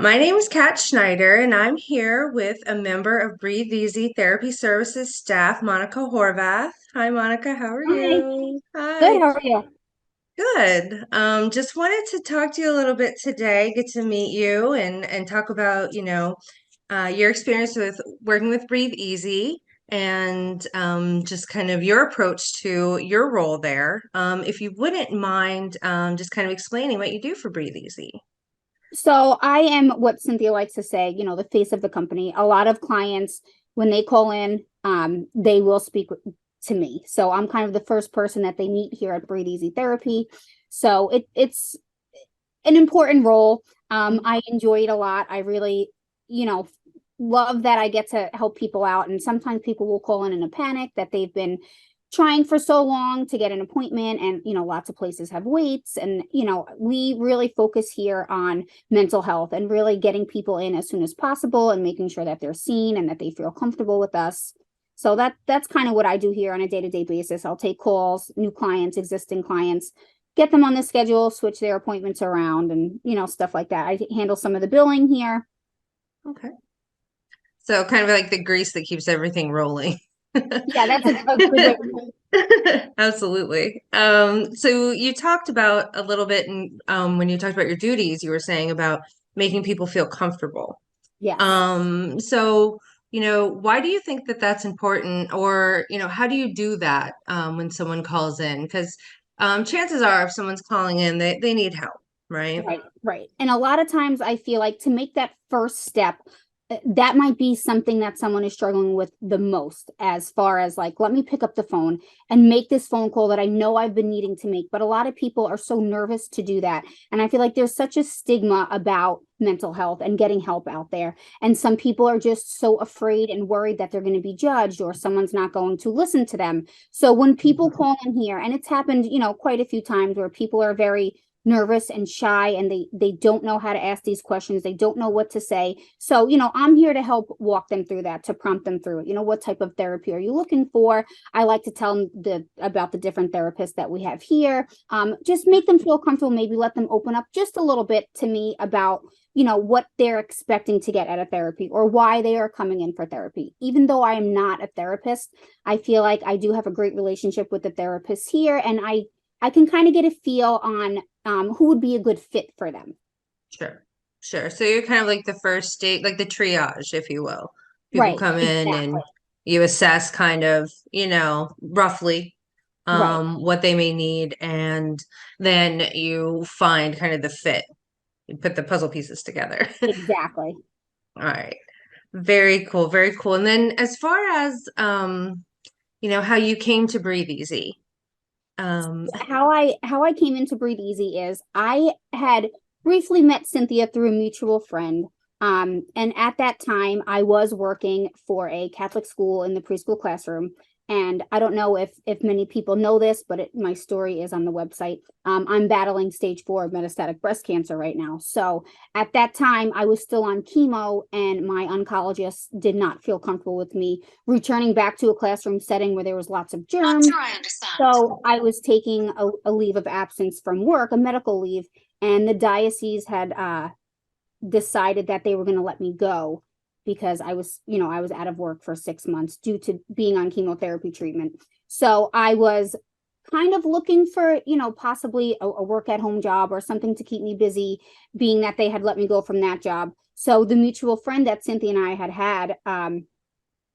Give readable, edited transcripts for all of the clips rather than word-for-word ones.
My name is Kat Schneider, and I'm here with a member of Breathe Easy Therapy Services staff, Monica Horvath. Hi, Monica. How are Hi. you? Good. Hi. How are you? Good. Just wanted to talk to you a little bit today, get to meet you and talk about, your experience with working with Breathe Easy and just kind of your approach to your role there. If you wouldn't mind, just kind of explaining what you do for Breathe Easy. So I am what Cynthia likes to say, the face of the company. A lot of clients, when they call in, they will speak to me. So I'm kind of the first person that they meet here at Breathe Easy Therapy. So it's an important role. I enjoy it a lot. I really, you know, love that I get to help people out. And sometimes people will call in a panic that they've been trying for so long to get an appointment, and lots of places have waits, and we really focus here on mental health and really getting people in as soon as possible and making sure that they're seen and that they feel comfortable with us. So that's kind of what I do here on a day-to-day basis. I'll take calls, new clients, existing clients, get them on the schedule, switch their appointments around, and stuff like that. I handle some of the billing here. Okay. So kind of like the grease that keeps everything rolling. Yeah, that's a good way. Absolutely. So you talked about a little bit when you talked about your duties, you were saying about making people feel comfortable. Yes. Why do you think that that's important, or, how do you do that when someone calls in? Because chances are, if someone's calling in, they need help, right? Right, right. And a lot of times I feel like to make that first step, that might be something that someone is struggling with the most, as far as like, let me pick up the phone and make this phone call that I know I've been needing to make. But a lot of people are so nervous to do that. And I feel like there's such a stigma about mental health and getting help out there. And some people are just so afraid and worried that they're going to be judged or someone's not going to listen to them. So when people Mhm. call in here, and it's happened, quite a few times where people are very nervous and shy, and they don't know how to ask these questions, they don't know what to say. So I'm here to help walk them through that, to prompt them through it. What type of therapy are you looking for? I like to tell them about the different therapists that we have here. Just make them feel comfortable, maybe let them open up just a little bit to me about what they're expecting to get at a therapy, or why they are coming in for therapy. Even though I am not a therapist, I feel like I do have a great relationship with the therapist here, and I can kind of get a feel on who would be a good fit for them. Sure. Sure. So you're kind of like the first state, like the triage, if you will. People Right, come in and exactly. you assess kind of, roughly Right, what they may need, and then you find kind of the fit. You put the puzzle pieces together. exactly. All right. Very cool, very cool. And then as far as how you came to Breathe Easy. Um, How I came into Breathe Easy is I had briefly met Cynthia through a mutual friend. And at that time, I was working for a Catholic school in the preschool classroom. And I don't know if many people know this, but my story is on the website. I'm battling stage 4 metastatic breast cancer right now. So at that time, I was still on chemo, and my oncologist did not feel comfortable with me returning back to a classroom setting where there was lots of Not germs. sure I understand. So I was taking a leave of absence from work, a medical leave, and the diocese had decided that they were going to let me go because I was out of work for 6 months due to being on chemotherapy treatment. So I was kind of looking for, possibly a work at home job or something to keep me busy, being that they had let me go from that job. So the mutual friend that Cynthia and I had,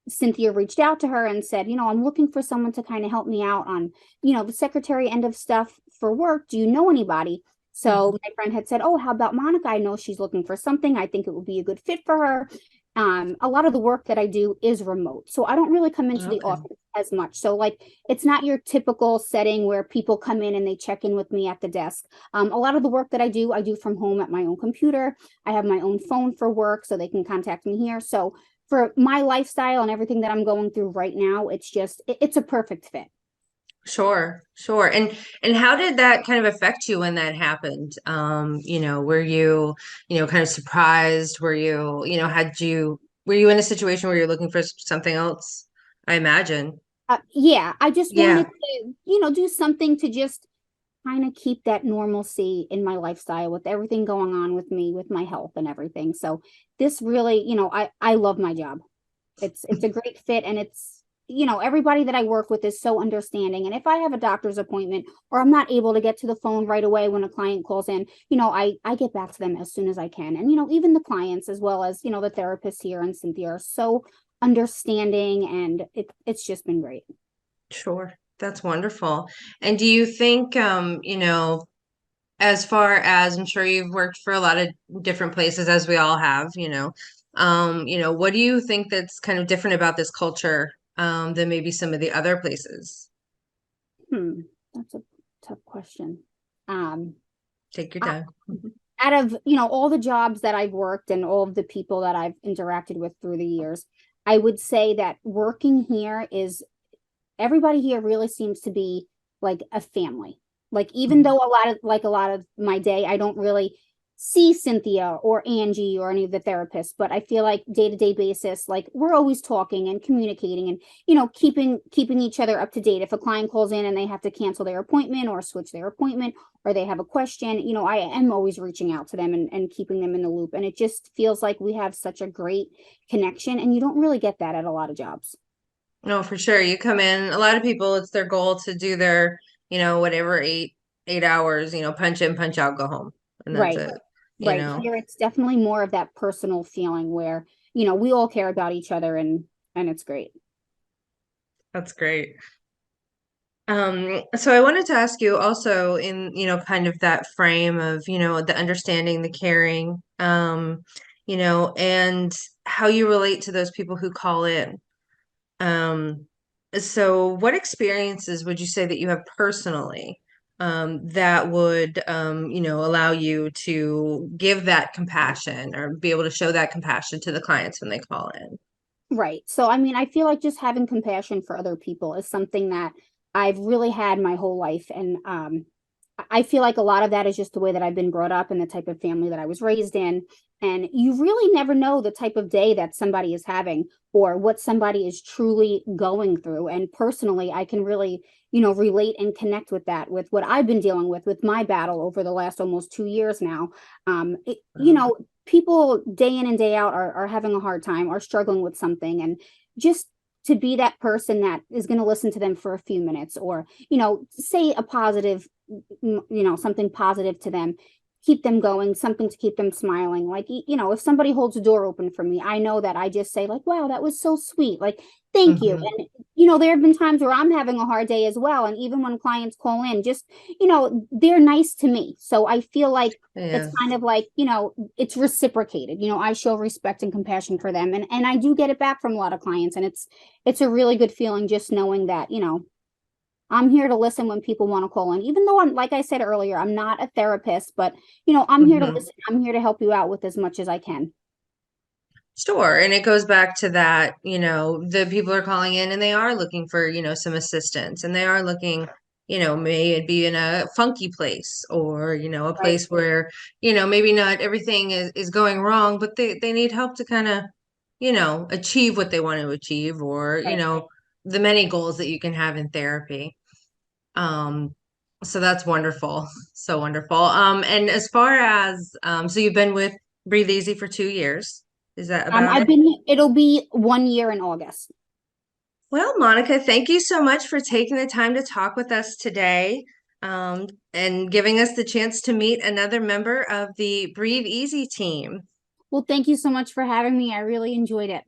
Cynthia reached out to her and said, I'm looking for someone to kind of help me out on, the secretary end of stuff for work. Do you know anybody? So Mhm. my friend had said, oh, how about Monica? I know she's looking for something. I think it would be a good fit for her. A lot of the work that I do is remote, so I don't really come into the Okay. office as much. So like, it's not your typical setting where people come in and they check in with me at the desk. A lot of the work that I do from home at my own computer. I have my own phone for work, so they can contact me here. So for my lifestyle and everything that I'm going through right now, it's a perfect fit. Sure, sure. And how did that kind of affect you when that happened? Were you, kind of surprised? Were you in a situation where you're looking for something else? I imagine. Yeah, I just wanted Yeah. to, do something to just kind of keep that normalcy in my lifestyle with everything going on with me, with my health and everything. So this really, I love my job. It's a great fit, and everybody that I work with is so understanding. And if I have a doctor's appointment or I'm not able to get to the phone right away when a client calls in, I get back to them as soon as I can. And even the clients, as well as the therapists here and Cynthia, are so understanding, and it's just been great. Sure. That's wonderful. And do you think, as far as I'm sure you've worked for a lot of different places, as we all have, what do you think that's kind of different about this culture, than maybe some of the other places? Hmm, that's a tough question. Um, Take your I, time. Out of all the jobs that I've worked and all of the people that I've interacted with through the years, I would say that working here is everybody here really seems to be like a family. Like even Mhm. though a lot of my day I don't really see Cynthia or Angie or any of the therapists, but I feel like day-to-day basis, like we're always talking and communicating and keeping each other up to date. If a client calls in and they have to cancel their appointment or switch their appointment or they have a question, I am always reaching out to them and keeping them in the loop. And it just feels like we have such a great connection, and you don't really get that at a lot of jobs. No, for sure. You come in, a lot of people, it's their goal to do their, whatever, eight hours, punch in, punch out, go home. And that's Right. it, you Right. know. Here it's definitely more of that personal feeling where, we all care about each other, and it's great. That's great. So I wanted to ask you also in, kind of that frame of, the understanding, the caring, and how you relate to those people who call in. Um, so what experiences would you say that you have personally, that would, allow you to give that compassion or be able to show that compassion to the clients when they call in? Right. So, I mean, I feel like just having compassion for other people is something that I've really had my whole life. And I feel like a lot of that is just the way that I've been brought up and the type of family that I was raised in. And you really never know the type of day that somebody is having or what somebody is truly going through. And personally, I can really, relate and connect with that, with what I've been dealing with my battle over the last almost 2 years now. People day in and day out are having a hard time, are struggling with something. And just to be that person that is going to listen to them for a few minutes, or say a positive, something positive to them, keep them going, something to keep them smiling. Like, if somebody holds a door open for me, I know that I just say like, wow, that was so sweet, like, thank you. Hmm. And there have been times where I'm having a hard day as well, and even when clients call in, just they're nice to me, so I feel like it's Yeah. kind of like, it's reciprocated. I show respect and compassion for them, and I do get it back from a lot of clients, and it's a really good feeling just knowing that, I'm here to listen when people want to call in. Even though I'm, like I said earlier, I'm not a therapist, but I'm here to Hmm. listen. I'm here to help you out with as much as I can. Sure. And it goes back to that, the people are calling in and they are looking for, some assistance and they are looking, may it be in a funky place or, a Right, place where, maybe not everything is going wrong, but they need help to kind of, achieve what they want to achieve or, right. the many goals that you can have in therapy. Um, so that's wonderful. So wonderful. And as far as, so you've been with Breathe Easy for 2 years. Is that about it? It'll be 1 year in August. Well, Monica, thank you so much for taking the time to talk with us today, and giving us the chance to meet another member of the Breathe Easy team. Well, thank you so much for having me. I really enjoyed it.